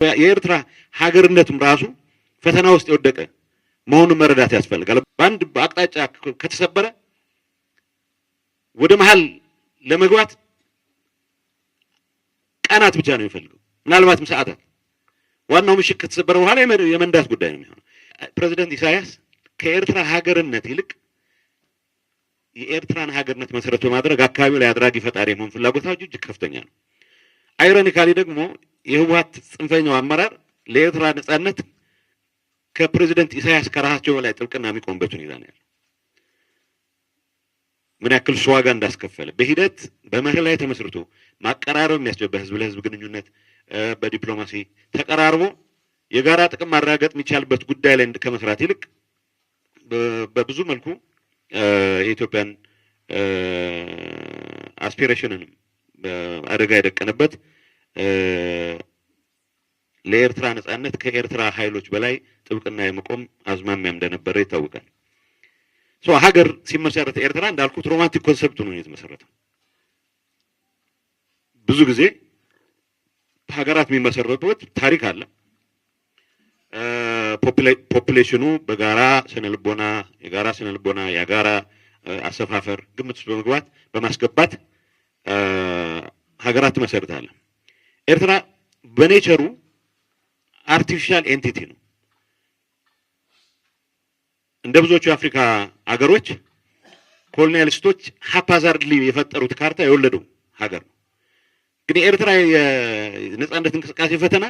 የኤርትራ ሀገርነትም ራሱ ፈተና ውስጥ የወደቀ መሆኑን መረዳት ያስፈልጋል። በአንድ አቅጣጫ ከተሰበረ ወደ መሃል ለመግባት ቀናት ብቻ ነው የሚፈልገው፣ ምናልባትም ሰዓታት። ዋናው ምሽግ ከተሰበረ በኋላ የመንዳት ጉዳይ ነው የሚሆነው። ፕሬዚደንት ኢሳያስ ከኤርትራ ሀገርነት ይልቅ የኤርትራን ሀገርነት መሰረት በማድረግ አካባቢው ላይ አድራጊ ፈጣሪ የመሆን ፍላጎታቸው እጅግ ከፍተኛ ነው። አይሮኒካሊ ደግሞ የህወሓት ጽንፈኛው አመራር ለኤርትራ ነጻነት ከፕሬዚደንት ኢሳያስ ከራሳቸው በላይ ጥብቅና የሚቆምበት ሁኔታ ነው ያለው። ምን ያክል እሱ ዋጋ እንዳስከፈለ በሂደት በመርህ ላይ ተመስርቶ ማቀራረብ የሚያስችል በህዝብ ለህዝብ ግንኙነት በዲፕሎማሲ ተቀራርቦ የጋራ ጥቅም ማረጋገጥ የሚቻልበት ጉዳይ ላይ ከመስራት ይልቅ በብዙ መልኩ የኢትዮጵያን አስፒሬሽንንም አደጋ የደቀነበት ለኤርትራ ነጻነት ከኤርትራ ኃይሎች በላይ ጥብቅና የመቆም አዝማሚያ እንደነበረ ይታወቃል። ሀገር ሲመሰረት ኤርትራ እንዳልኩት ሮማንቲክ ኮንሰፕት ነው የተመሰረተው። ብዙ ጊዜ ሀገራት የሚመሰረቱበት ታሪክ አለ። ፖፑሌሽኑ በጋራ ስነልቦና የጋራ አሰፋፈር ግምት ውስጥ በማስገባት ሀገራት ትመሰርታለ። ኤርትራ በኔቸሩ አርቲፊሻል ኤንቲቲ ነው። እንደ ብዙዎቹ የአፍሪካ ሀገሮች ኮሎኒያሊስቶች ሀፓዛርድሊ የፈጠሩት ካርታ የወለደው ሀገር ነው። ግን የኤርትራ የነጻነት እንቅስቃሴ ፈተና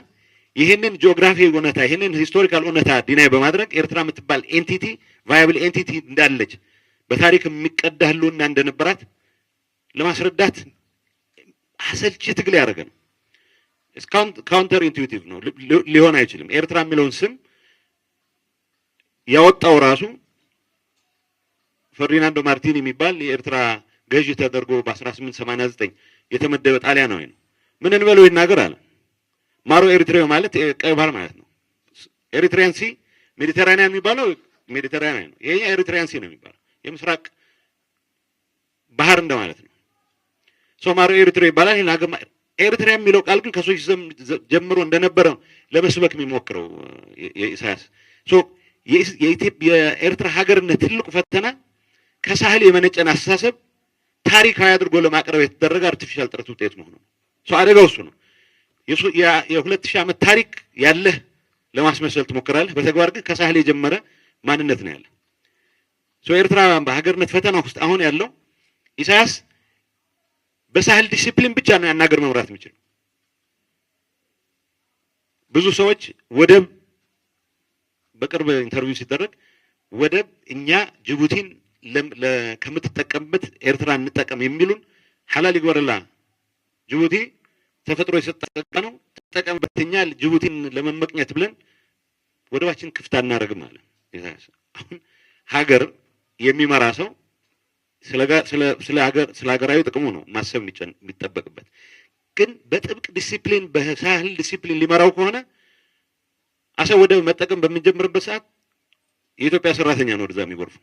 ይህንን ጂኦግራፊ እውነታ ይህንን ሂስቶሪካል እውነታ ዲናይ በማድረግ ኤርትራ የምትባል ኤንቲቲ ቫያብል ኤንቲቲ እንዳለች በታሪክ የሚቀዳ ህልውና እንደነበራት ለማስረዳት አሰልቺ ትግል ያደረገ ነው። ካውንተር ኢንቱዊቲቭ ነው፣ ሊሆን አይችልም። ኤርትራ የሚለውን ስም ያወጣው ራሱ ፈርዲናንዶ ማርቲኒ የሚባል የኤርትራ ገዢ ተደርጎ በ1889 የተመደበ ጣሊያናዊ ነው። ምን እንበለው ይናገር አለ። ማሮ ኤሪትሬው ማለት ቀይ ባህር ማለት ነው። ኤሪትሪያን ሲ ሜዲተራኒያን የሚባለው ሜዲተራኒያን ነው። ይሄ ኤሪትሪያን ሲ ነው የሚባለው የምስራቅ ባህር እንደማለት ነው። ማሮ ኤሪትሬው ይባላል። ኤርትራ የሚለው ቃል ግን ከሶች ጀምሮ እንደነበረ ለመስበክ የሚሞክረው የኢሳያስ የኤርትራ ሀገርነት ትልቁ ፈተና ከሳህል የመነጨን አስተሳሰብ ታሪካዊ አድርጎ ለማቅረብ የተደረገ አርቲፊሻል ጥረት ውጤት መሆኑ ነው። አደጋው እሱ ነው። የ2000 ዓመት ታሪክ ያለህ ለማስመሰል ትሞክራለህ። በተግባር ግን ከሳህል የጀመረ ማንነት ነው ያለ። ኤርትራ በሀገርነት ፈተና ውስጥ አሁን ያለው ኢሳያስ በሳህል ዲሲፕሊን ብቻ ነው ያናገር መምራት የሚችለው። ብዙ ሰዎች ወደብ በቅርብ ኢንተርቪው ሲደረግ ወደብ እኛ ጅቡቲን ከምትጠቀምበት ኤርትራ እንጠቀም የሚሉን ሐላል ይጎርላ ጅቡቲ ተፈጥሮ የሰጠቀ ነው ተጠቀምበት፣ እኛ ጅቡቲን ለመመቅኘት ብለን ወደባችን ክፍት አናደርግም አለ። አሁን ሀገር የሚመራ ሰው ስለ ሀገራዊ ጥቅሙ ነው ማሰብ የሚጠበቅበት። ግን በጥብቅ ዲሲፕሊን በሳህል ዲሲፕሊን ሊመራው ከሆነ አሰብ ወደብ መጠቀም በምንጀምርበት ሰዓት የኢትዮጵያ ሰራተኛ ነው ወደዛ የሚጎርፈው።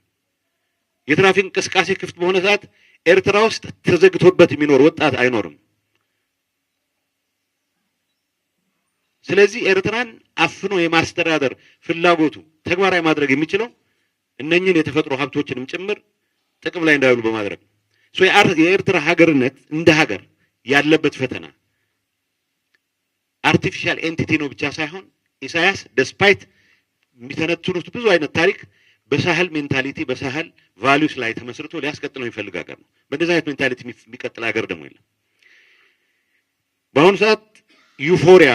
የትራፊክ እንቅስቃሴ ክፍት በሆነ ሰዓት ኤርትራ ውስጥ ተዘግቶበት የሚኖር ወጣት አይኖርም። ስለዚህ ኤርትራን አፍኖ የማስተዳደር ፍላጎቱ ተግባራዊ ማድረግ የሚችለው እነኚህን የተፈጥሮ ሀብቶችንም ጭምር ጥቅም ላይ እንዳይውሉ በማድረግ የኤርትራ ሀገርነት እንደ ሀገር ያለበት ፈተና አርቲፊሻል ኤንቲቲ ነው ብቻ ሳይሆን ኢሳያስ ደስፓይት የሚተነትኑት ብዙ አይነት ታሪክ በሳህል ሜንታሊቲ በሳህል ቫልዩስ ላይ ተመስርቶ ሊያስቀጥለው የሚፈልግ ሀገር ነው። በእንደዚህ አይነት ሜንታሊቲ የሚቀጥል ሀገር ደግሞ የለም። በአሁኑ ሰዓት ዩፎሪያ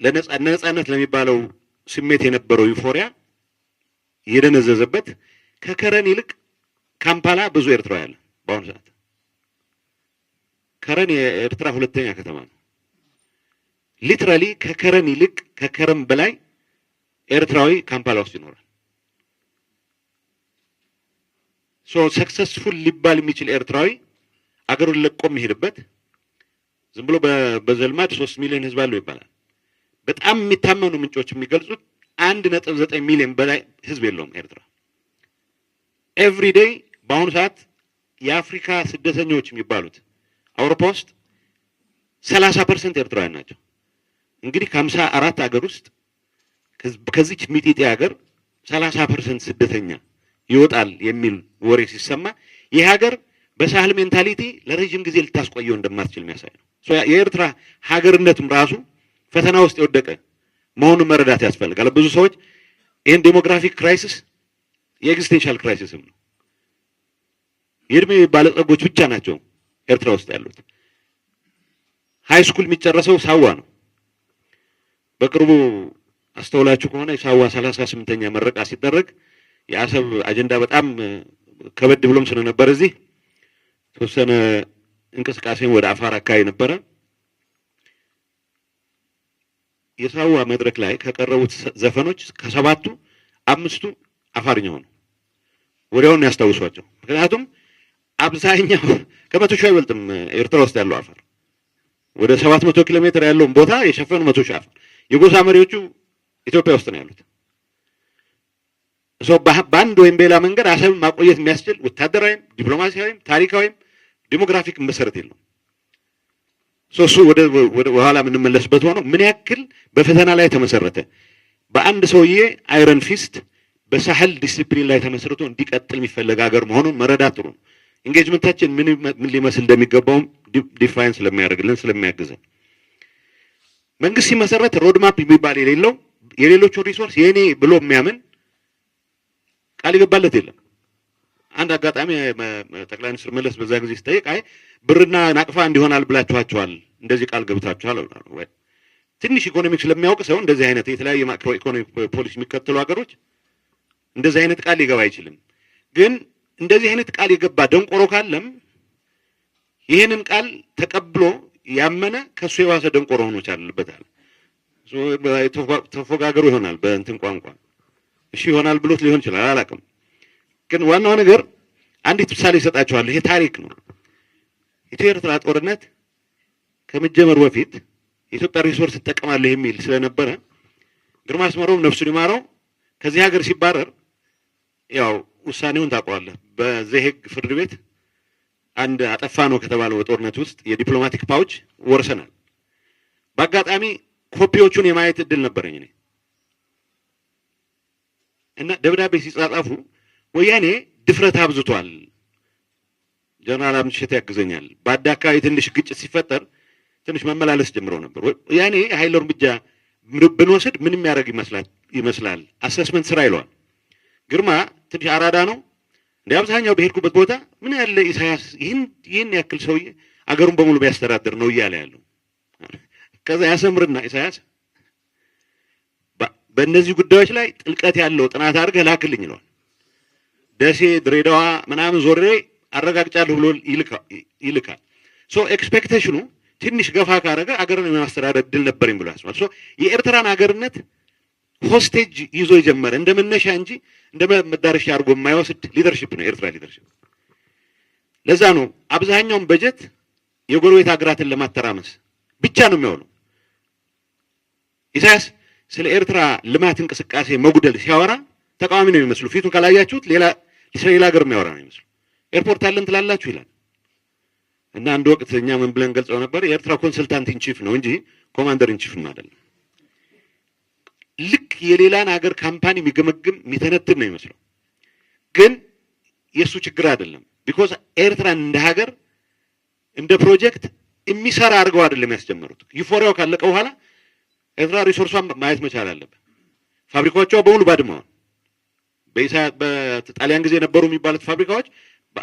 ለነጻነት ለሚባለው ስሜት የነበረው ዩፎሪያ የደነዘዘበት ከከረን ይልቅ ካምፓላ ብዙ ኤርትራ ያለ በአሁኑ ሰዓት ከረን የኤርትራ ሁለተኛ ከተማ ነው። ሊትራሊ ከከረን ይልቅ ከከረም በላይ ኤርትራዊ ካምፓላ ውስጥ ይኖራል። ሰክሰስፉል ሊባል የሚችል ኤርትራዊ አገሩን ለቆ የሚሄድበት ዝም ብሎ በዘልማድ 3 ሚሊዮን ህዝብ አለው ይባላል። በጣም የሚታመኑ ምንጮች የሚገልጹት 1.9 ሚሊዮን በላይ ህዝብ የለውም ኤርትራ። ኤቭሪዴይ በአሁኑ ሰዓት የአፍሪካ ስደተኞች የሚባሉት አውሮፓ ውስጥ 30% ኤርትራውያን ናቸው። እንግዲህ ከ54 ሀገር ውስጥ ከዚች ሚጢጢ ሀገር 30% ስደተኛ ይወጣል የሚል ወሬ ሲሰማ ይህ ሀገር በሳህል ሜንታሊቲ ለረጅም ጊዜ ልታስቆየው እንደማትችል የሚያሳይ ነው። የኤርትራ ሀገርነትም ራሱ ፈተና ውስጥ የወደቀ መሆኑን መረዳት ያስፈልጋል። ብዙ ሰዎች ይህን ዴሞግራፊክ ክራይሲስ የኤግዚስቴንሻል ክራይሲስም ነው። የእድሜ ባለጸጎች ብቻ ናቸው ኤርትራ ውስጥ ያሉት። ሃይ ስኩል የሚጨረሰው ሳዋ ነው። በቅርቡ አስተውላችሁ ከሆነ የሳዋ 38ኛ መረቃ ሲደረግ የአሰብ አጀንዳ በጣም ከበድ ብሎም ስለነበር እዚህ ተወሰነ እንቅስቃሴን ወደ አፋር አካባቢ ነበረ። የሳዋ መድረክ ላይ ከቀረቡት ዘፈኖች ከ7ቱ 5ቱ አፋርኛ ሆኑ። ወዲያውኑ ያስታውሷቸው። ምክንያቱም አብዛኛው ከ100 ሺህ አይበልጥም ኤርትራ ውስጥ ያለው አፋር። ወደ 700 ኪሎ ሜትር ያለውን ቦታ የሸፈኑ 100 ሺህ አፋር። የጎሳ መሪዎቹ ኢትዮጵያ ውስጥ ነው ያሉት። በአንድ ወይም በሌላ መንገድ አሰብን ማቆየት የሚያስችል ወታደራዊም ዲፕሎማሲያዊም ታሪካዊም ዲሞግራፊክ መሰረት የለውም። እሱ ወደ ኋላ የምንመለስበት ሆኖ ምን ያክል በፈተና ላይ ተመሰረተ በአንድ ሰውዬ አይረን ፊስት በሳህል ዲሲፕሊን ላይ ተመስርቶ እንዲቀጥል የሚፈለግ ሀገር መሆኑን መረዳት ጥሩ ነው። ኢንጌጅመንታችን ምን ሊመስል እንደሚገባውም ዲፋይን ስለሚያደርግልን ስለሚያግዘን መንግስት ሲመሰረት ሮድማፕ የሚባል የሌለው የሌሎቹ ሪሶርስ የኔ ብሎ የሚያምን ቃል ይገባለት የለም። አንድ አጋጣሚ ጠቅላይ ሚኒስትር መለስ በዛ ጊዜ ሲጠይቅ አይ ብርና ናቅፋ እንዲሆናል ብላችኋቸዋል እንደዚህ ቃል ገብታችኋል ወይ? ትንሽ ኢኮኖሚክስ ስለሚያውቅ ሰው እንደዚህ አይነት የተለያየ ማክሮ ኢኮኖሚክ ፖሊሲ የሚከተሉ ሀገሮች እንደዚህ አይነት ቃል ሊገባ አይችልም። ግን እንደዚህ አይነት ቃል የገባ ደንቆሮ ካለም ይህንን ቃል ተቀብሎ ያመነ ከሱ የዋሰ ደንቆሮ ሆኖ ይቻላልበታል። ተፎጋገሩ ይሆናል በእንትን ቋንቋ እሺ ይሆናል ብሎት ሊሆን ይችላል አላውቅም። ግን ዋናው ነገር አንዲት ምሳሌ ይሰጣቸዋል። ይሄ ታሪክ ነው። ኢትዮ ኤርትራ ጦርነት ከመጀመሩ በፊት የኢትዮጵያ ሪሶርስ ተጠቀማለሁ የሚል ስለነበረ ግርማ አስመሮም ነፍሱን ይማረው ከዚህ ሀገር ሲባረር ያው ውሳኔውን ታውቀዋለህ። በዘሄግ ፍርድ ቤት አንድ አጠፋ ነው ከተባለው በጦርነት ውስጥ የዲፕሎማቲክ ፓውች ወርሰናል። በአጋጣሚ ኮፒዎቹን የማየት እድል ነበረኝ እኔ እና ደብዳቤ ሲጻጻፉ ወያኔ ድፍረት አብዝቷል፣ ጀነራል አምሽት ያግዘኛል፣ ባዳ አካባቢ ትንሽ ግጭት ሲፈጠር ትንሽ መመላለስ ጀምረው ነበር። ወያኔ ኃይል እርምጃ ብንወስድ ምን የሚያደርግ ይመስላል አሰስመንት ስራ ይለዋል። ግርማ ትንሽ አራዳ ነው። እንደ አብዛኛው በሄድኩበት ቦታ ምን ያለ ኢሳያስ ይህን ያክል ሰውዬ አገሩን በሙሉ ቢያስተዳድር ነው እያለ ያለው። ከዛ ያሰምርና ኢሳያስ በእነዚህ ጉዳዮች ላይ ጥልቀት ያለው ጥናት አድርገህ ላክልኝ ይለዋል። ደሴ ድሬዳዋ ምናምን ዞሬ አረጋግጫለሁ ብሎ ይልካል። ሶ ኤክስፔክቴሽኑ ትንሽ ገፋ ካደረገ አገርን የማስተዳደር ድል ነበረኝ ብሎ ያስባል። ሶ የኤርትራን አገርነት ሆስቴጅ ይዞ የጀመረ እንደ መነሻ እንጂ እንደ መዳረሻ አድርጎ የማይወስድ ሊደርሺፕ ነው ኤርትራ ሊደርሺፕ። ለዛ ነው አብዛኛውን በጀት የጎረቤት ሀገራትን ለማተራመስ ብቻ ነው የሚያውለው። ኢሳያስ ስለ ኤርትራ ልማት እንቅስቃሴ መጉደል ሲያወራ ተቃዋሚ ነው የሚመስሉ። ፊቱን ካላያችሁት ስለ ሌላ ሀገር የሚያወራ ነው የሚመስሉ። ኤርፖርት አለን ትላላችሁ ይላል። እና አንድ ወቅት እኛ ምን ብለን ገልጸው ነበር? የኤርትራ ኮንሰልታንት ኢንቺፍ ነው እንጂ ኮማንደር ኢንቺፍ አይደለም። ልክ የሌላን ሀገር ካምፓኒ የሚገመግም የሚተነትን ነው የሚመስለው። ግን የእሱ ችግር አይደለም። ቢኮዝ ኤርትራን እንደ ሀገር እንደ ፕሮጀክት የሚሰራ አድርገው አይደለም ያስጀመሩት። ዩፎሪያው ካለቀ በኋላ ኤርትራ ሪሶርሷን ማየት መቻል አለበት። ፋብሪካዎቿ በሙሉ ባድመዋል። በጣሊያን ጊዜ ነበሩ የሚባሉት ፋብሪካዎች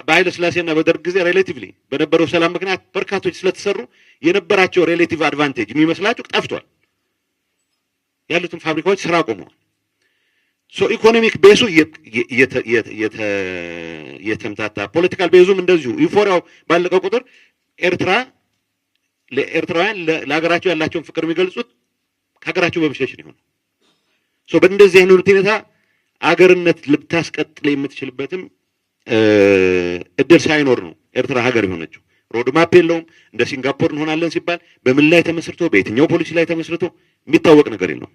በኃይለ ሥላሴና በደርግ ጊዜ ሬሌቲቭሊ በነበረው ሰላም ምክንያት በርካቶች ስለተሰሩ የነበራቸው ሬሌቲቭ አድቫንቴጅ የሚመስላቸው ጠፍቷል። ያሉትን ፋብሪካዎች ስራ ቆመዋል። ሶ ኢኮኖሚክ ቤዙ የተምታታ፣ ፖለቲካል ቤዙም እንደዚሁ ዩፎሪያው ባለቀ ቁጥር ለኤርትራውያን ለሀገራቸው ያላቸውን ፍቅር የሚገልጹት ከሀገራቸው በመሸሽ ነው። ሶ በእንደዚህ አይነት ሁኔታ አገርነት ልታስቀጥል የምትችልበትም እድል ሳይኖር ነው ኤርትራ ሀገር የሆነችው። ሮድማፕ የለውም። እንደ ሲንጋፖር እንሆናለን ሲባል በምን ላይ ተመስርቶ በየትኛው ፖሊሲ ላይ ተመስርቶ የሚታወቅ ነገር የለውም።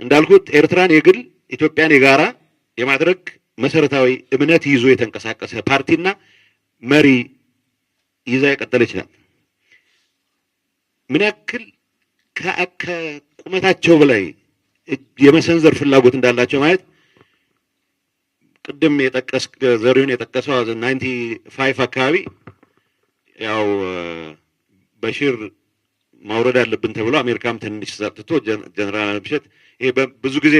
እንዳልኩት ኤርትራን የግል ኢትዮጵያን የጋራ የማድረግ መሰረታዊ እምነት ይዞ የተንቀሳቀሰ ፓርቲና መሪ ይዛ የቀጠለች ናት። ምን ያክል ከቁመታቸው በላይ የመሰንዘር ፍላጎት እንዳላቸው ማለት ቅድም ዘሪሁን የጠቀሰው 95 አካባቢ ያው በሽር ማውረድ አለብን ተብሎ አሜሪካም ትንሽ ሰጥቶ ጀነራል አልብሸት ይሄ ብዙ ጊዜ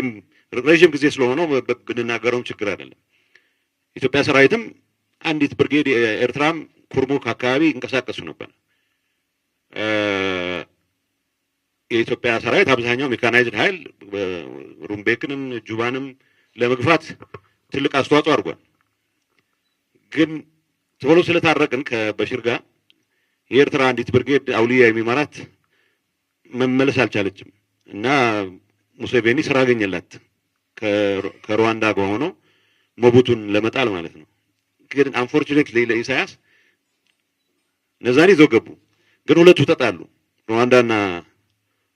ረጅም ጊዜ ስለሆነው ብንናገረውም ችግር አይደለም። ኢትዮጵያ ሰራዊትም አንዲት ብርጌድ ኤርትራም ኩርሙክ አካባቢ እንቀሳቀሱ ነበር። የኢትዮጵያ ሰራዊት አብዛኛው ሜካናይዝድ ኃይል ሩምቤክንም ጁባንም ለመግፋት ትልቅ አስተዋጽኦ አድርጓል። ግን ቶሎ ስለታረቅን ከበሽር ጋር የኤርትራ አንዲት ብርጌድ አውሊያ የሚመራት መመለስ አልቻለችም እና ሙሴቬኒ ስራ አገኘላት ከሩዋንዳ ጋር ሆኖ ሞቡቱን ለመጣል ማለት ነው። ግን አንፎርቹኔትሊ ለኢሳያስ ነዛኒ ይዘው ገቡ። ግን ሁለቱ ተጣሉ። ሩዋንዳና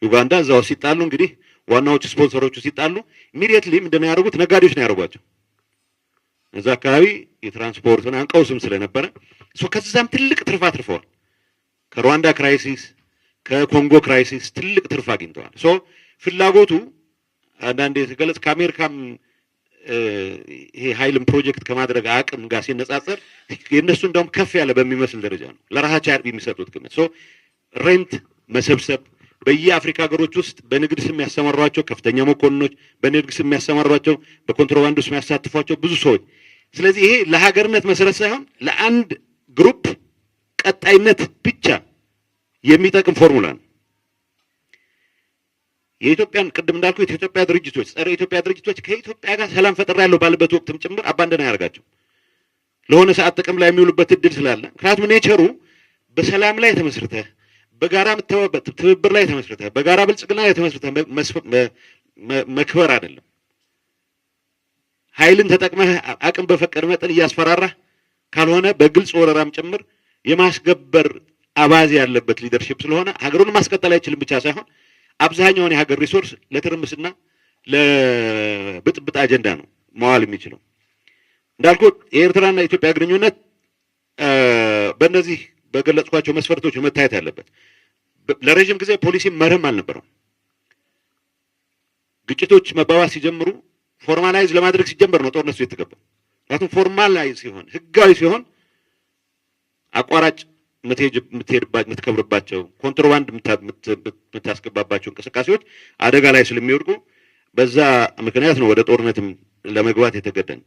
ዩጋንዳ እዛው ሲጣሉ እንግዲህ ዋናዎቹ ስፖንሰሮቹ ሲጣሉ ኢሚዲየትሊ ምንድነው ያደረጉት? ነጋዴዎች ነው ያደረጓቸው። እዛ አካባቢ የትራንስፖርት ምናምን ቀውስም ስለነበረ ከዛም ትልቅ ትርፍ አትርፈዋል። ከሩዋንዳ ክራይሲስ ከኮንጎ ክራይሲስ ትልቅ ትርፍ አግኝተዋል። ፍላጎቱ አንዳንዴ የተገለጽ ከአሜሪካም ይሄ ኃይልም ፕሮጀክት ከማድረግ አቅም ጋር ሲነጻጸር የእነሱ እንደውም ከፍ ያለ በሚመስል ደረጃ ነው ለራሳቸው የሚሰጡት ግምት። ሬንት መሰብሰብ በየአፍሪካ ሀገሮች ውስጥ በንግድ ስም ያሰማሯቸው ከፍተኛ መኮንኖች፣ በንግድ ስም ያሰማሯቸው፣ በኮንትሮባንድ ውስጥ ያሳትፏቸው ብዙ ሰዎች። ስለዚህ ይሄ ለሀገርነት መሰረት ሳይሆን ለአንድ ግሩፕ ቀጣይነት ብቻ የሚጠቅም ፎርሙላ ነው። የኢትዮጵያን ቅድም እንዳልኩ የኢትዮጵያ ድርጅቶች ጸረ ኢትዮጵያ ድርጅቶች ከኢትዮጵያ ጋር ሰላም ፈጥሬያለሁ ባለበት ወቅትም ጭምር አባንደና ያደርጋቸው ለሆነ ሰዓት ጥቅም ላይ የሚውሉበት እድል ስላለ፣ ምክንያቱም ኔቸሩ በሰላም ላይ ተመስርተህ በጋራ ትብብር ላይ ተመስርተህ በጋራ ብልጽግና ላይ ተመስርተህ መክበር አይደለም። ኃይልን ተጠቅመህ አቅም በፈቀደ መጠን እያስፈራራህ ካልሆነ በግልጽ ወረራም ጭምር የማስገበር አባዜ ያለበት ሊደርሺፕ ስለሆነ ሀገሩን ማስቀጠል አይችልም ብቻ ሳይሆን አብዛኛውን የሀገር ሪሶርስ ለትርምስና ለብጥብጥ አጀንዳ ነው መዋል የሚችለው። እንዳልኩት የኤርትራና የኢትዮጵያ ግንኙነት በእነዚህ በገለጽኳቸው መስፈርቶች መታየት ያለበት ለረጅም ጊዜ ፖሊሲ መርህም አልነበረው። ግጭቶች መባባስ ሲጀምሩ ፎርማላይዝ ለማድረግ ሲጀመር ነው ጦርነቱ የተገባው። ምክንያቱም ፎርማላይዝ ሲሆን ህጋዊ ሲሆን አቋራጭ የምትከብርባቸው ኮንትሮባንድ የምታስገባባቸው እንቅስቃሴዎች አደጋ ላይ ስለሚወድቁ በዛ ምክንያት ነው ወደ ጦርነትም ለመግባት የተገደን።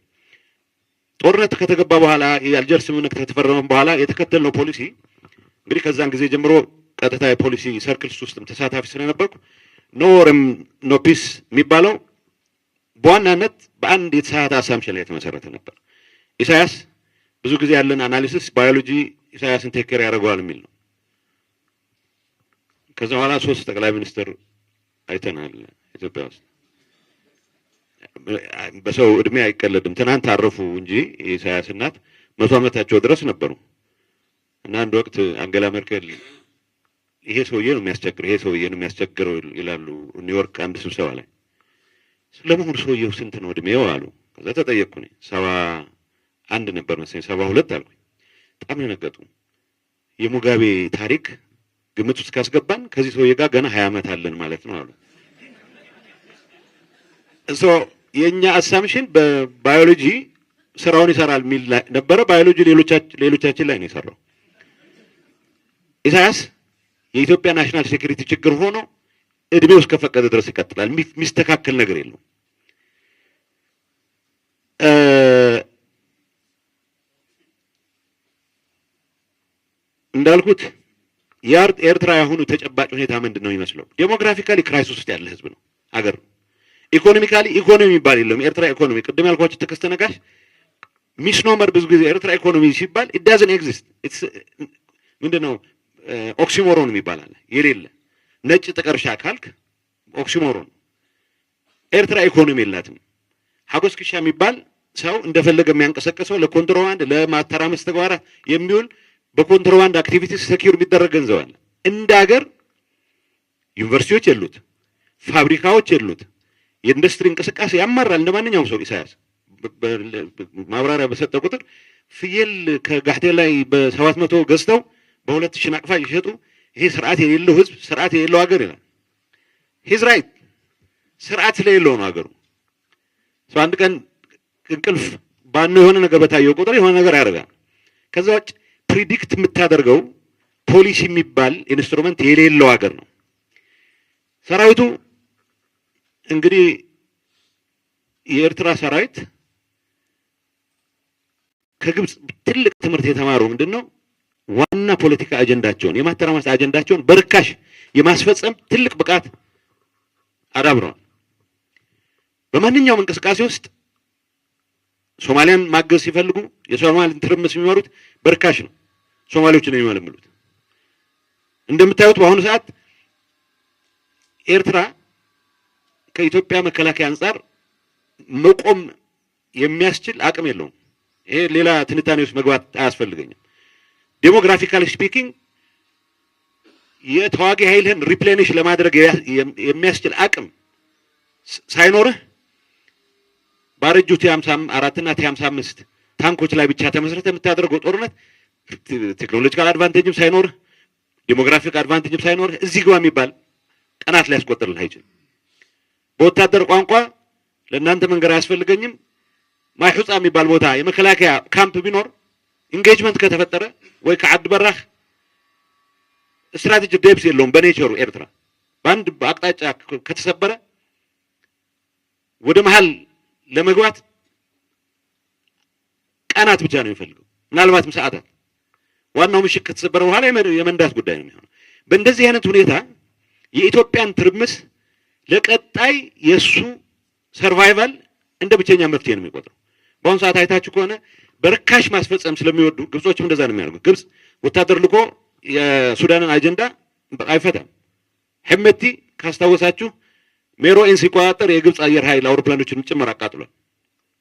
ጦርነት ከተገባ በኋላ የአልጀርስ ስምምነት ከተፈረመ በኋላ የተከተልነው ፖሊሲ እንግዲህ ከዛን ጊዜ ጀምሮ ቀጥታ የፖሊሲ ሰርክልስ ውስጥም ተሳታፊ ስለነበርኩ ኖርም ኖ ፒስ የሚባለው በዋናነት በአንድ የተሳሳተ አሳምፕሽን ላይ የተመሰረተ ነበር። ኢሳያስ ብዙ ጊዜ ያለን አናሊሲስ ባዮሎጂ ኢሳያስን ቴክ ኬር ያደርገዋል የሚል ነው። ከዛ በኋላ 3 ጠቅላይ ሚኒስትር አይተናል ኢትዮጵያ ውስጥ። በሰው እድሜ አይቀለድም። ትናንት አረፉ እንጂ የኢሳያስ እናት 100 ዓመታቸው ድረስ ነበሩ እና አንድ ወቅት አንገላ መርከል ይሄ ሰውዬ ነው የሚያስቸግረው ይላሉ ኒውዮርክ አንድ ስብሰባ ላይ። ስለመሆኑ ሰውዬው ስንት ነው እድሜው አሉ። ከዛ ተጠየቅኩ እኔ 71 ነበር መሰለኝ 72 አልኩኝ። በጣም ደነገጡ። የሙጋቤ ታሪክ ግምት ውስጥ ካስገባን ከዚህ ሰውዬ ጋር ገና 20 ዓመት አለን ማለት ነው አሉ። የኛ አሳምሽን በባዮሎጂ ስራውን ይሰራል የሚል ነበረ። ባዮሎጂ ሌሎቻችን ላይ ነው የሰራው። ኢሳያስ የኢትዮጵያ ናሽናል ሴኩሪቲ ችግር ሆኖ እድሜው እስከፈቀደ ድረስ ይቀጥላል። የሚስተካከል ነገር የለውም። እንዳልኩት የኤርትራ ያሁኑ ተጨባጭ ሁኔታ ምንድን ነው የሚመስለው? ዴሞግራፊካሊ ክራይሲስ ውስጥ ያለ ህዝብ ነው አገር። ኢኮኖሚካሊ ኢኮኖሚ የሚባል የለውም። ኤርትራ ኢኮኖሚ ቅድም ያልኳችሁ ተከስተ ነጋሽ ሚስኖመር ብዙ ጊዜ ኤርትራ ኢኮኖሚ ሲባል it doesn't exist it's ምንድነው ኦክሲሞሮን የሚባል አለ የሌለ ነጭ ጥቀርሻ ካልክ ኦክሲሞሮን። ኤርትራ ኢኮኖሚ የላትም። ሀጎስ ክሻ የሚባል ሰው እንደፈለገ የሚያንቀሳቀሰው ለኮንትሮባንድ ለማተራመስ ተግባራት የሚውል በኮንትሮባንድ አክቲቪቲስ ሴኩር የሚደረግ ገንዘብ አለ። እንደ ሀገር ዩኒቨርሲቲዎች የሉት፣ ፋብሪካዎች የሉት፣ የኢንዱስትሪ እንቅስቃሴ ያማራል እንደማንኛውም ሰው። ኢሳያስ ማብራሪያ በሰጠ ቁጥር ፍየል ከጋህቴ ላይ በ700 ገዝተው በ2000 ናቅፋ ይሸጡ። ይሄ ስርዓት የሌለው ህዝብ፣ ስርዓት የሌለው ሀገር ይላል። ሂዝ ራይት ስርዓት ስለሌለው ነው ሀገሩ። ሰው አንድ ቀን እንቅልፍ ባኖ የሆነ ነገር በታየው ቁጥር የሆነ ነገር ያደርጋል። ከዛ ውጭ ፕሪዲክት የምታደርገው ፖሊሲ የሚባል ኢንስትሩመንት የሌለው ሀገር ነው ሰራዊቱ። እንግዲህ የኤርትራ ሰራዊት ከግብጽ ትልቅ ትምህርት የተማሩ ምንድነው ዋና ፖለቲካ አጀንዳቸውን የማተራማስ አጀንዳቸውን በርካሽ የማስፈጸም ትልቅ ብቃት አዳብረዋል። በማንኛውም እንቅስቃሴ ውስጥ ሶማሊያን ማገዝ ሲፈልጉ የሶማሊያን ትርምስ የሚመሩት በርካሽ ነው፣ ሶማሌዎችን ነው የሚመለምሉት። እንደምታዩት በአሁኑ ሰዓት ኤርትራ ከኢትዮጵያ መከላከያ አንፃር መቆም የሚያስችል አቅም የለውም። ይሄ ሌላ ትንታኔ ውስጥ መግባት አያስፈልገኝም። ዴሞግራፊካሊ ስፒኪንግ የተዋጊ ኃይልህን ሪፕሌኒሽ ለማድረግ የሚያስችል አቅም ሳይኖርህ ባረጁ ቲ54 እና ቲ55 ታንኮች ላይ ብቻ ተመስርተ የምታደርገው ጦርነት ቴክኖሎጂካል አድቫንቴጅም ሳይኖርህ ዴሞግራፊክ አድቫንቴጅም ሳይኖርህ እዚህ ግባ የሚባል ቀናት ላይ ያስቆጥርልህ አይችልም። በወታደር ቋንቋ ለእናንተ መንገር አያስፈልገኝም። ማይሑፃ የሚባል ቦታ የመከላከያ ካምፕ ቢኖር ኢንጌጅመንት ከተፈጠረ ወይ ከዓድ በራህ ስትራቴጂ ዴፕስ የለውም በኔቸሩ ኤርትራ በአንድ አቅጣጫ ከተሰበረ ወደ መሃል ለመግባት ቀናት ብቻ ነው የሚፈልገው፣ ምናልባትም ሰዓታት። ዋናው ምሽግ ከተሰበረ በኋላ የመንዳት ጉዳይ ነው የሚሆነው። በእንደዚህ አይነት ሁኔታ የኢትዮጵያን ትርምስ ለቀጣይ የሱ ሰርቫይቫል እንደ ብቸኛ መፍትሄ ነው የሚቆጥረው። በአሁኑ ሰዓት አይታችሁ ከሆነ በርካሽ ማስፈጸም ስለሚወዱ ግብጾችም እንደዛ ነው የሚያደርጉት። ግብጽ ወታደር ልኮ የሱዳንን አጀንዳ አይፈታም። ሕመቲ ካስታወሳችሁ ሜሮኢን ሲቆጣጠር የግብጽ አየር ኃይል አውሮፕላኖችን ጭምር አቃጥሏል።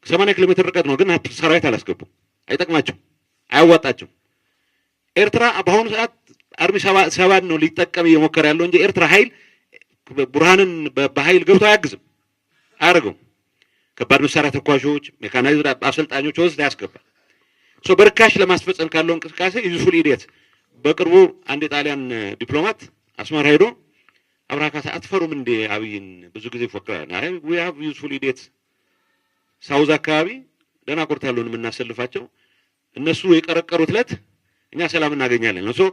80 ኪሎ ሜትር ርቀት ነው፣ ግን ሰራዊት አላስገቡም። አይጠቅማቸውም፣ አያዋጣቸውም። ኤርትራ በአሁኑ ሰዓት አርሚ 7 ነው ሊጠቀም እየሞከረ ያለው እንጂ ኤርትራ ኃይል ቡርሃንን በኃይል ገብቶ አያግዝም፣ አያደርገውም። ከባድ መሳሪያ ተኳሾች፣ ሜካናይዝድ አሰልጣኞች ወስድ ያስገባል። በርካሽ ለማስፈጸም ካለው እንቅስቃሴ ዩዝፉል ኢዲየት። በቅርቡ አንድ የጣሊያን ዲፕሎማት አስመራ ሄዶ አብራካታ አትፈሩም እንዴ አብይን ብዙ ጊዜ ይፎክራል። አይ ዊ ሃቭ ዩዝፉል ኢዲየት ሳውዝ አካባቢ ደና ቆርታሉን የምናሰልፋቸው እነሱ የቀረቀሩት ለት እኛ ሰላም እናገኛለን ነው።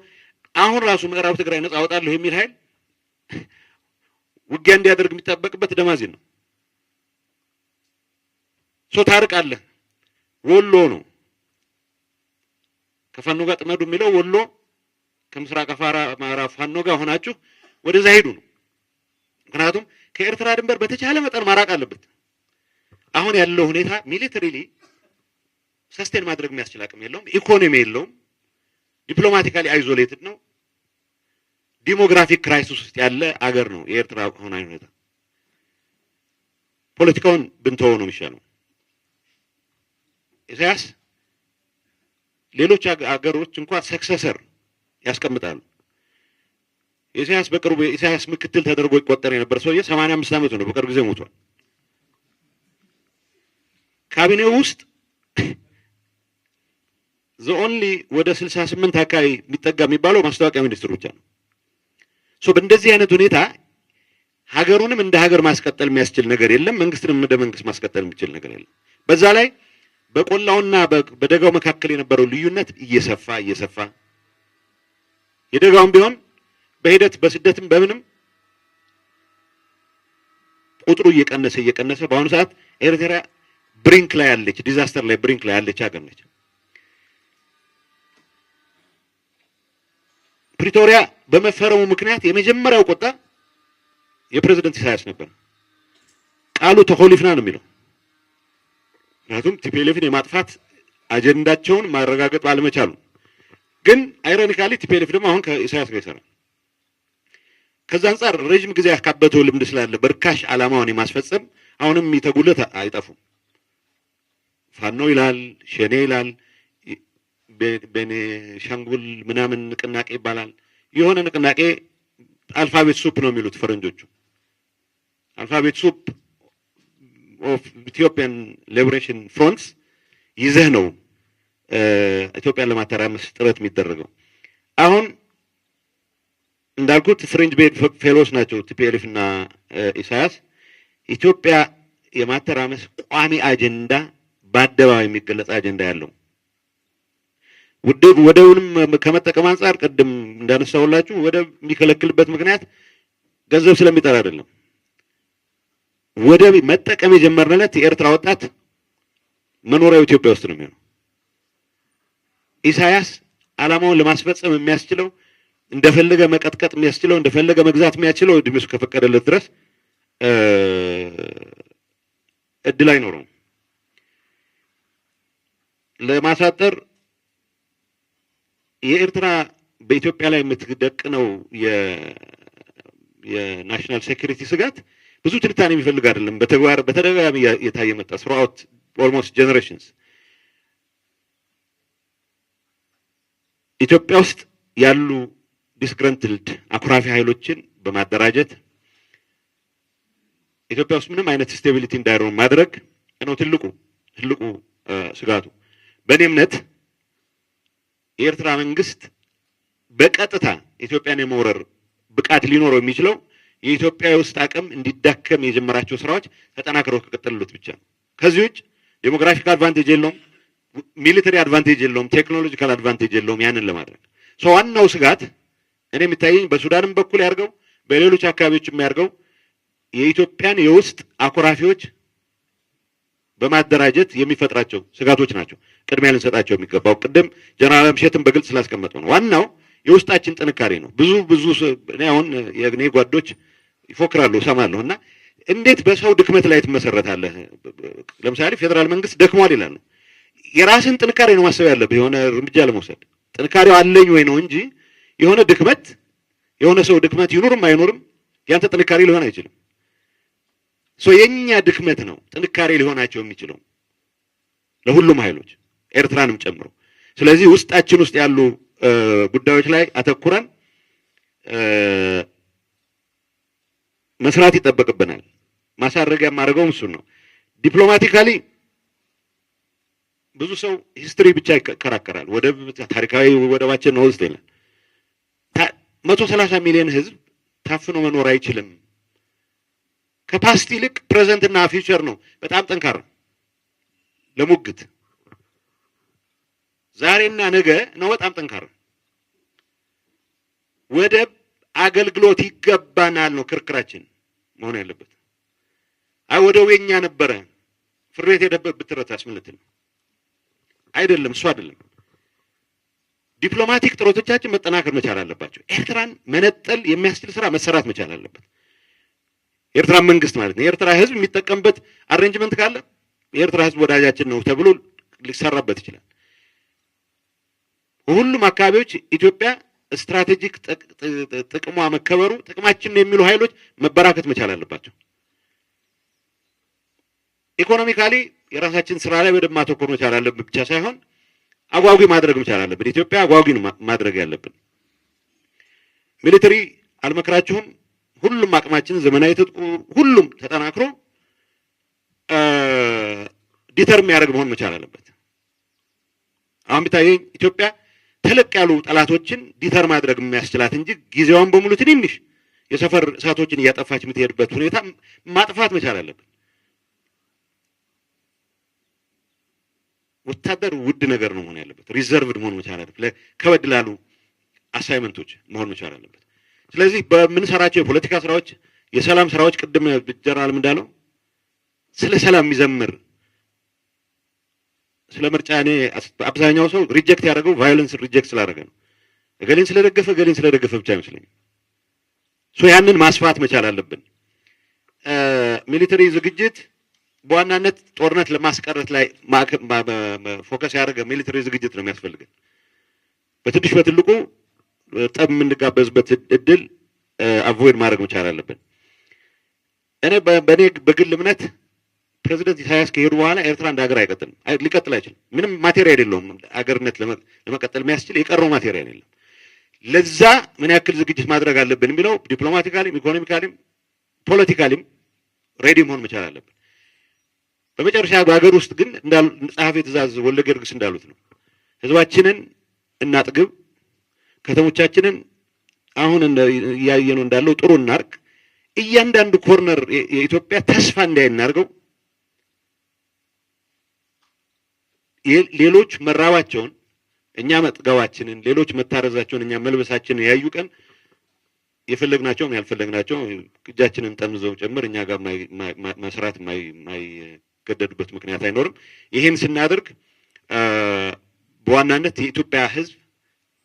አሁን ራሱ ምዕራብ ትግራይ ነፃ አወጣለሁ የሚል ኃይል ውጊያ እንዲያደርግ የሚጠበቅበት ደማዚን ነው። ታርቃለህ ወሎ ነው ከፋኖ ጋር ጥመዱ የሚለው ወሎ ከምስራቅ አፋራ ማራፍ ፋኖ ጋር ሆናችሁ ወደዛ ሄዱ ነው። ምክንያቱም ከኤርትራ ድንበር በተቻለ መጠን ማራቅ አለበት። አሁን ያለው ሁኔታ ሚሊተሪሊ ሰስቴን ማድረግ የሚያስችል አቅም የለውም፣ ኢኮኖሚ የለውም፣ ዲፕሎማቲካሊ አይዞሌትድ ነው፣ ዲሞግራፊክ ክራይሲስ ውስጥ ያለ አገር ነው የኤርትራ ሆና ሁኔታ። ፖለቲካውን ብንተወው ነው የሚሻለው። ኢሳያስ ሌሎች አገሮች እንኳን ሰክሰሰር ያስቀምጣሉ። ኢሳያስ በቅርቡ ኢሳያስ ምክትል ተደርጎ ይቆጠር የነበር ሰውዬ 85 ዓመቱ ነው፣ በቅርብ ጊዜ ሞቷል። ካቢኔው ውስጥ ኦንሊ ወደ 68 አካባቢ የሚጠጋ የሚባለው ማስታወቂያ ሚኒስትሩ ብቻ ነው። በእንደዚህ አይነት ሁኔታ ሀገሩንም እንደ ሀገር ማስቀጠል የሚያስችል ነገር የለም፣ መንግስትንም እንደ መንግስት ማስቀጠል የሚችል ነገር የለም። በዛ ላይ በቆላውና በደጋው መካከል የነበረው ልዩነት እየሰፋ የደጋውም ቢሆን በሂደት በስደትም በምንም ቁጥሩ እየቀነሰ በአሁኑ ሰዓት ኤርትራ ብሪንክ ላይ ያለች ዲዛስተር ላይ ብሪንክ ላይ ያለች ሀገር ነች። ፕሪቶሪያ በመፈረሙ ምክንያት የመጀመሪያው ቁጣ የፕሬዝዳንት ኢሳያስ ነበር። ቃሉ ተኮሊፍና ነው የሚለው። ምክንያቱም ቲፒኤልኤፍን የማጥፋት አጀንዳቸውን ማረጋገጥ ባለመቻሉ። ግን አይሮኒካሊ ቲፒኤልኤፍ ደግሞ አሁን ከኢሳያስ ጋር ይሰራል። ከዛ አንፃር ረጅም ጊዜ ያካበተው ልምድ ስላለ በርካሽ ዓላማውን የማስፈጸም አሁንም የሚተጉለት አይጠፉም። ፋኖ ይላል፣ ሸኔ ይላል፣ ቤኒሻንጉል ምናምን ንቅናቄ ይባላል። የሆነ ንቅናቄ አልፋቤት ሱፕ ነው የሚሉት ፈረንጆቹ። አልፋቤት ሱፕ ኦፍ ኢትዮጵያን ሊበሬሽን ፍሮንትስ ይዘህ ነው ኢትዮጵያን ለማተራመስ ጥረት የሚደረገው። አሁን እንዳልኩት ፍሬንች ቤድ ፌሎስ ናቸው ቲፒኤልኤፍ እና ኢሳያስ። ኢትዮጵያ የማተራመስ ቋሚ አጀንዳ በአደባባይ የሚገለጽ አጀንዳ ያለው ወደቡንም ከመጠቀም አንጻር ቅድም እንዳነሳውላችሁ ወደብ የሚከለክልበት ምክንያት ገንዘብ ስለሚጠራ አይደለም። ወደብ መጠቀም የጀመርንለት የኤርትራ ወጣት መኖሪያው ኢትዮጵያ ውስጥ ነው የሚሆነው። ኢሳያስ ዓላማውን ለማስፈጸም የሚያስችለው እንደፈለገ መቀጥቀጥ የሚያስችለው እንደፈለገ መግዛት የሚያስችለው እድሜው ከፈቀደለት ድረስ እድል አይኖረውም። ለማሳጠር የኤርትራ በኢትዮጵያ ላይ የምትደቅነው የናሽናል ሴኩሪቲ ስጋት ብዙ ትንታኔ የሚፈልግ አይደለም። በተግባር በተደጋጋሚ የታየ መጣ ስራውት ኦልሞስት ጀነሬሽንስ ኢትዮጵያ ውስጥ ያሉ ዲስግረንትልድ አኩራፊ ኃይሎችን በማደራጀት ኢትዮጵያ ውስጥ ምንም አይነት ስቴቢሊቲ እንዳይኖር ማድረግ ነው ትልቁ ስጋቱ። በእኔ እምነት የኤርትራ መንግስት በቀጥታ ኢትዮጵያን የመውረር ብቃት ሊኖረው የሚችለው የኢትዮጵያ ውስጥ አቅም እንዲዳከም የጀመራቸው ስራዎች ተጠናክረው ከቀጠሉት ብቻ ነው። ከዚህ ውጭ ዴሞግራፊክ አድቫንቴጅ የለውም፣ ሚሊተሪ አድቫንቴጅ የለውም፣ ቴክኖሎጂካል አድቫንቴጅ የለውም። ያንን ለማድረግ ዋናው ስጋት እኔ የሚታየኝ በሱዳንም በኩል ያርገው በሌሎች አካባቢዎች የሚያርገው የኢትዮጵያን የውስጥ አኩራፊዎች በማደራጀት የሚፈጥራቸው ስጋቶች ናቸው ቅድሚያ ልንሰጣቸው የሚገባው። ቅድም ጀነራል አምሸትን በግልጽ ስላስቀመጠው ነው። ዋናው የውስጣችን ጥንካሬ ነው። ብዙ እኔ አሁን የኔ ጓዶች ይፎክራሉ እሰማለሁ እና እንዴት በሰው ድክመት ላይ ትመሰረታለህ? ለምሳሌ ፌደራል መንግስት ደክሟል ይላሉ። የራስን ጥንካሬ ነው ማሰብ ያለብህ የሆነ እርምጃ ለመውሰድ። ጥንካሬው አለኝ ወይ ነው እንጂ የሆነ ድክመት የሆነ ሰው ድክመት ይኑርም አይኑርም ያንተ ጥንካሬ ሊሆን አይችልም። የኛ ድክመት ነው ጥንካሬ ሊሆናቸው የሚችለው ለሁሉም ኃይሎች ኤርትራንም ጨምሮ። ስለዚህ ውስጣችን ውስጥ ያሉ ጉዳዮች ላይ አተኩረን መስራት ይጠበቅብናል። ማሳረጊያ ማድረገው እሱን ነው። ዲፕሎማቲካሊ ብዙ ሰው ሂስትሪ ብቻ ይከራከራል። ወደብ ታሪካዊ ወደባችን ነው ውስጥ ይላል። 130 ሚሊዮን ህዝብ ታፍኖ መኖር አይችልም። ከፓስት ይልቅ ፕሬዘንት እና ፊውቸር ነው በጣም ጠንካራ ለሙግት። ዛሬና ነገ ነው በጣም ጠንካራ። ወደብ አገልግሎት ይገባናል ነው ክርክራችን መሆን ያለበት። ወደቡ የኛ ነበረ ፍርድ ቤት ሄደበት ብትረታስ ምን ልትል አይደለም። እሱ አይደለም። ዲፕሎማቲክ ጥረቶቻችን መጠናከር መቻል አለባቸው። ኤርትራን መነጠል የሚያስችል ስራ መሰራት መቻል አለበት። የኤርትራ መንግስት ማለት ነው የኤርትራ ህዝብ የሚጠቀምበት አሬንጅመንት ካለ የኤርትራ ህዝብ ወዳጃችን ነው ተብሎ ሊሰራበት ይችላል። ሁሉም አካባቢዎች ኢትዮጵያ ስትራቴጂክ ጥቅሟ መከበሩ ጥቅማችን የሚሉ ኃይሎች መበራከት መቻል አለባቸው። ኢኮኖሚካሊ የራሳችን ስራ ላይ በደንብ ማተኮር መቻል አለብን ብቻ ሳይሆን አጓጊ ማድረግ መቻል አለብን። ኢትዮጵያ አጓጊ ማድረግ ያለብን። ሚሊተሪ አልመክራችሁም። ሁሉም አቅማችን ዘመናዊ ትጥቁ ሁሉም ተጠናክሮ ዲተር የሚያደርግ መሆን መቻል አለበት። አሁን ቢታየኝ ኢትዮጵያ ተለቅ ያሉ ጠላቶችን ዲተር ማድረግ የሚያስችላት እንጂ ጊዜዋን በሙሉ ትንንሽ የሰፈር እሳቶችን እያጠፋች የምትሄድበት ሁኔታ ማጥፋት መቻል አለብን። ወታደር ውድ ነገር ነው መሆን ያለበት። ሪዘርቭድ መሆን መቻል አለበት። ከበድ ላሉ አሳይመንቶች መሆን መቻል አለበት። ስለዚህ በምንሰራቸው የፖለቲካ ስራዎች፣ የሰላም ስራዎች ቅድም ጀነራልም እንዳለው ስለ ሰላም የሚዘምር ስለ ምርጫ እኔ አብዛኛው ሰው ሪጀክት ያደረገው ቫዮለንስ ሪጀክት ስላደረገ ነው። እገሌን ስለደገፈ ብቻ አይመስለኝም። ያንን ማስፋት መቻል አለብን። ሚሊተሪ ዝግጅት በዋናነት ጦርነት ለማስቀረት ላይ ፎከስ ያደረገ ሚሊተሪ ዝግጅት ነው የሚያስፈልገን። በትንሽ በትልቁ ጠብ የምንጋበዝበት እድል አቮይድ ማድረግ መቻል አለብን። እኔ በእኔ በግል እምነት ፕሬዚደንት ኢሳያስ ከሄዱ በኋላ ኤርትራ እንደ ሀገር አይቀጥልም፣ ሊቀጥል አይችልም። ምንም ማቴሪያል የለውም ሀገርነት ለመቀጠል የሚያስችል የቀረው ማቴሪያል የለም። ለዛ ምን ያክል ዝግጅት ማድረግ አለብን የሚለው ዲፕሎማቲካሊም፣ ኢኮኖሚካሊም፣ ፖለቲካሊም ሬዲ መሆን መቻል አለብን። በመጨረሻ በሀገር ውስጥ ግን ጸሐፌ ትእዛዝ ወልደ ጊዮርጊስ እንዳሉት ነው ህዝባችንን እናጥግብ፣ ከተሞቻችንን አሁን ያየነው እንዳለው ጥሩ እናርግ። እያንዳንዱ ኮርነር የኢትዮጵያ ተስፋ እንዳይናርገው ሌሎች መራባቸውን እኛ መጥገባችንን ሌሎች መታረዛቸውን እኛ መልበሳችንን ያዩ ቀን የፈለግናቸው ያልፈለግናቸው እጃችንን ጠምዘው ጭምር እኛ ጋር መስራት ማይገደዱበት ምክንያት አይኖርም። ይሄን ስናደርግ በዋናነት የኢትዮጵያ ሕዝብ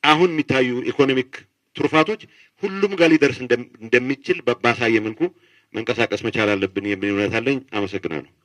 አሁን የሚታዩ ኢኮኖሚክ ትሩፋቶች ሁሉም ጋር ሊደርስ እንደሚችል ባሳየ መልኩ መንቀሳቀስ መቻል አለብን የሚል እምነት አለኝ። አመሰግናለሁ።